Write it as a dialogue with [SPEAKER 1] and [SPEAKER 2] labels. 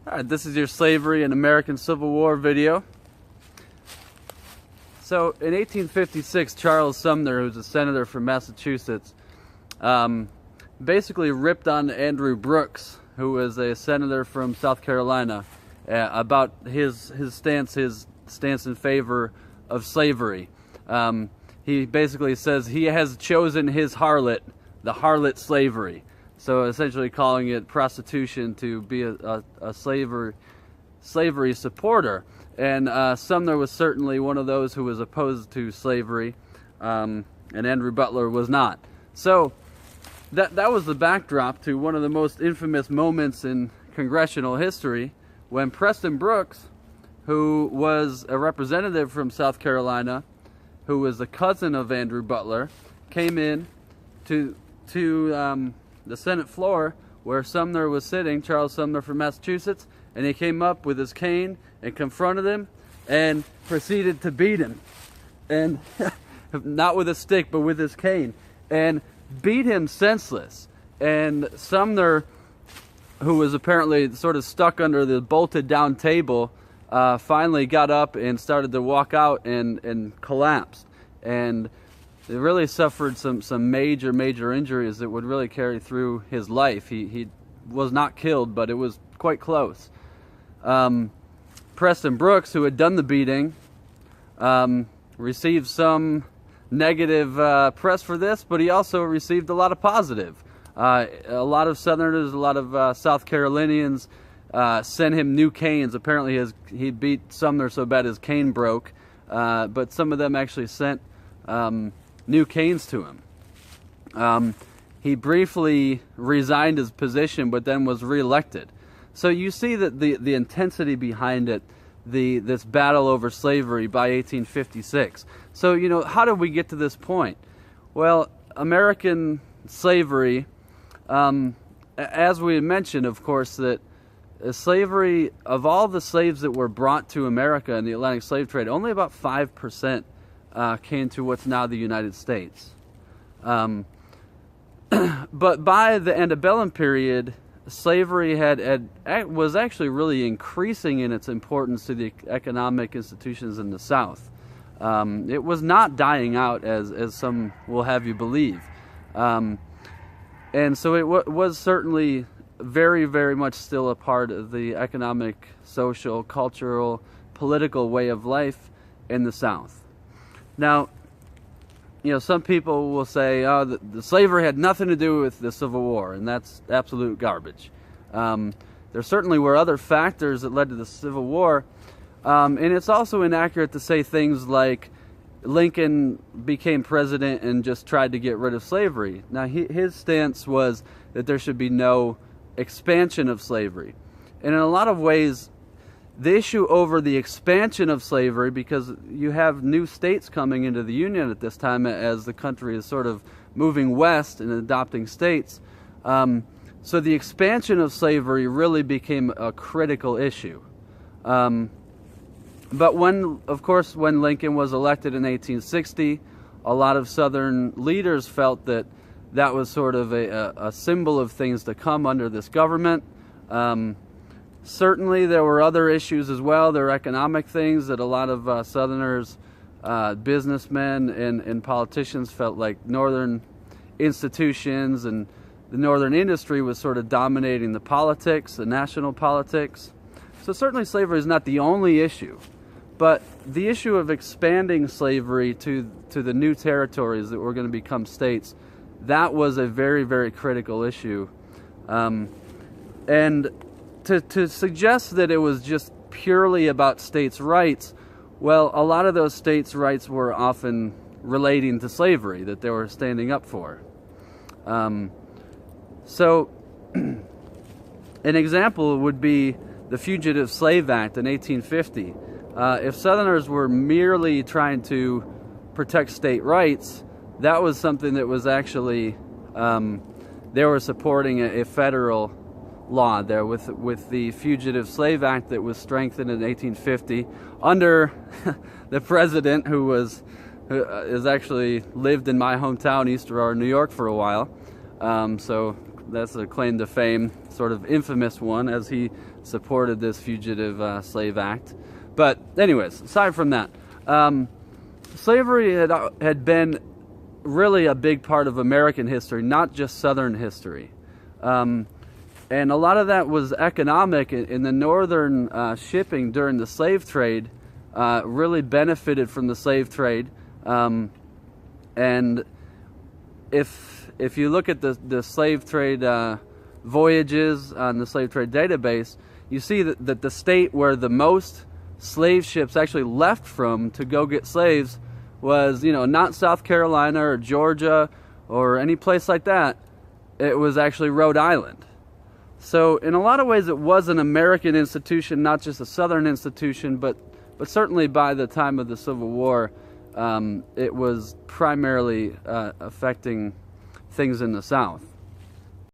[SPEAKER 1] Alright, this is your Slavery and American Civil War video. So, in 1856, Charles Sumner, who's a senator from Massachusetts, basically ripped on Andrew Brooks, who was a senator from South Carolina, about his stance in favor of slavery. He basically says he has chosen his harlot, the harlot slavery. So essentially calling it prostitution to be a slavery supporter. And Sumner was certainly one of those who was opposed to slavery, and Andrew Butler was not. So that was the backdrop to one of the most infamous moments in congressional history, when Preston Brooks, who was a representative from South Carolina, who was the cousin of Andrew Butler, came in to the Senate floor where Sumner was sitting, Charles Sumner from Massachusetts, and he came up with his cane and confronted him and proceeded to beat him. And not with a stick, but with his cane, and beat him senseless. And Sumner, who was apparently sort of stuck under the bolted down table, finally got up and started to walk out and collapsed. And he really suffered some major injuries that would really carry through his life. He was not killed, but it was quite close. Preston Brooks, who had done the beating, received some negative press for this, but he also received a lot of positive. A lot of Southerners, a lot of South Carolinians sent him new canes. Apparently he beat Sumner so bad his cane broke, but some of them actually sent new canes to him. He briefly resigned his position, but then was reelected. So you see that the intensity behind it, this battle over slavery by 1856. So, you know, how did we get to this point? Well, American slavery, as we had mentioned, of course, that slavery, of all the slaves that were brought to America in the Atlantic slave trade, only about 5% came to what's now the United States. But by the antebellum period, slavery was actually really increasing in its importance to the economic institutions in the South. It was not dying out, as some will have you believe. And so it was certainly very much still a part of the economic, social, cultural, political way of life in the South. Now, you know, some people will say, oh, the slavery had nothing to do with the Civil War, and that's absolute garbage. There certainly were other factors that led to the Civil War, and it's also inaccurate to say things like Lincoln became president and just tried to get rid of slavery. Now, his stance was that there should be no expansion of slavery. And in a lot of ways, the issue over the expansion of slavery, because you have new states coming into the Union at this time as the country is sort of moving west and adopting states. So the expansion of slavery really became a critical issue. But of course, when Lincoln was elected in 1860, a lot of Southern leaders felt that that was sort of a symbol of things to come under this government. Certainly there were other issues as well. There were economic things that a lot of Southerners, businessmen and politicians felt like Northern institutions and the Northern industry was sort of dominating the politics, the national politics. So certainly slavery is not the only issue, but the issue of expanding slavery to the new territories that were going to become states, that was a very critical issue. And to suggest that it was just purely about states' rights, well, a lot of those states' rights were often relating to slavery that they were standing up for. So, an example would be the Fugitive Slave Act in 1850. If Southerners were merely trying to protect state rights, that was something that was actually, they were supporting a federal law there with the Fugitive Slave Act that was strengthened in 1850 under the president who has actually lived in my hometown, East Aurora, New York, for a while. So that's a claim to fame, sort of infamous one, as he supported this Fugitive Slave Act. But anyways, aside from that, slavery had been really a big part of American history, not just Southern history. And a lot of that was economic. In the northern shipping during the slave trade really benefited from the slave trade. And if you look at the slave trade voyages on the slave trade database, you see that the state where the most slave ships actually left from to go get slaves was, not South Carolina or Georgia or any place like that. It was actually Rhode Island. So in a lot of ways it was an American institution, not just a Southern institution, but certainly by the time of the Civil War, it was primarily affecting things in the South.